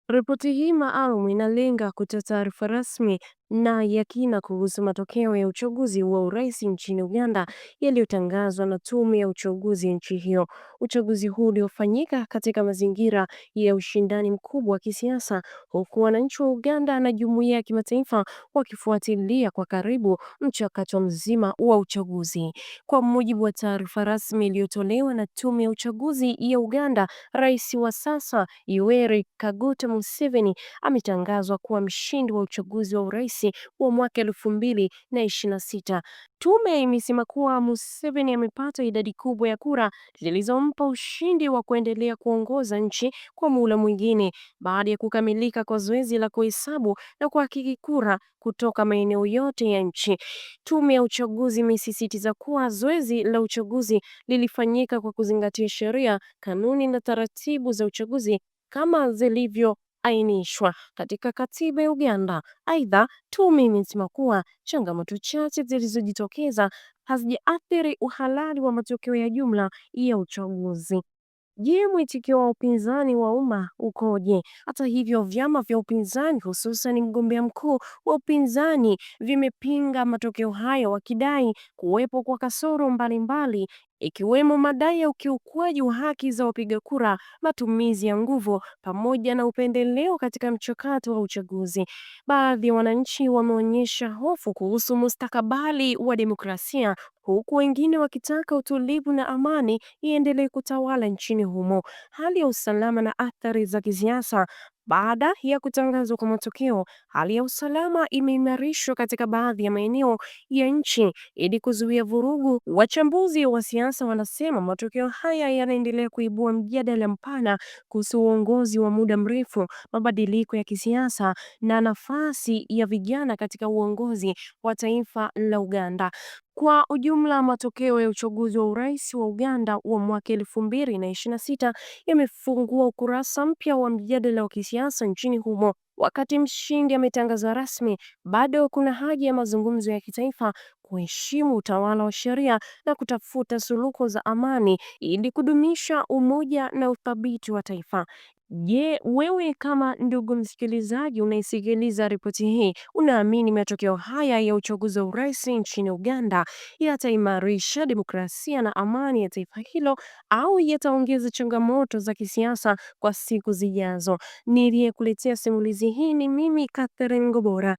Ripoti hii maalum inalenga kutoa taarifa rasmi na ya kina kuhusu matokeo ya uchaguzi wa urais nchini Uganda yaliyotangazwa na tume ya uchaguzi nchi hiyo. Uchaguzi huu uliofanyika katika mazingira ya ushindani mkubwa wa kisiasa, huku wananchi wa Uganda na jumuiya ya kimataifa wakifuatilia kwa karibu mchakato mzima wa uchaguzi. Kwa mujibu wa taarifa rasmi iliyotolewa na tume ya uchaguzi ya Uganda, rais wa sasa Yoweri Kaguta Museveni ametangazwa kuwa mshindi wa uchaguzi wa urais wa mwaka 2026. Tume imesema kuwa Museveni amepata idadi kubwa ya kura zilizompa ushindi wa kuendelea kuongoza nchi kwa muhula mwingine baada ya kukamilika kwa zoezi la kuhesabu na kuhakiki kura kutoka maeneo yote ya nchi. Tume ya uchaguzi imesisitiza kuwa zoezi la uchaguzi lilifanyika kwa kuzingatia sheria, kanuni na taratibu za uchaguzi kama zilivyoainishwa katika katiba ya Uganda. Aidha, tume imesema kuwa changamoto chache zilizojitokeza hazijaathiri uhalali wa matokeo ya jumla ya uchaguzi. Je, mwitikio wa upinzani wa umma ukoje? Hata hivyo, vyama vya upinzani hususan mgombea mkuu wa upinzani vimepinga matokeo hayo wakidai kuwepo kwa kasoro mbalimbali ikiwemo madai ya ukiukwaji wa haki za wapiga kura, matumizi ya nguvu pamoja na upendeleo katika mchakato wa uchaguzi. Baadhi ya wananchi wameonyesha hofu kuhusu mustakabali wa demokrasia huku wengine wakitaka utulivu na amani iendelee kutawala nchini humo. Hali ya usalama na athari za kisiasa. Baada ya kutangazwa kwa matokeo, hali ya usalama imeimarishwa katika baadhi ya maeneo ya nchi ili kuzuia vurugu. Wachambuzi wa siasa wanasema matokeo haya yanaendelea kuibua mjadala mpana kuhusu uongozi wa muda mrefu, mabadiliko ya kisiasa na nafasi ya vijana katika uongozi wa taifa la Uganda. Kwa ujumla, matokeo ya uchaguzi wa urais wa Uganda wa mwaka 2026 yamefungua ukurasa mpya wa mjadala wa kisiasa nchini humo. Wakati mshindi ametangazwa rasmi, bado kuna haja ya mazungumzo ya kitaifa, kuheshimu utawala wa sheria na kutafuta suluhu za amani ili kudumisha umoja na uthabiti wa taifa. Je, wewe kama ndugu msikilizaji unaisikiliza ripoti hii, unaamini matokeo haya ya uchaguzi wa urais nchini Uganda yataimarisha demokrasia na amani ya taifa hilo au yataongeza changamoto za kisiasa kwa siku zijazo? Niliyekuletea simulizi hii ni mimi Catherine Ngobora.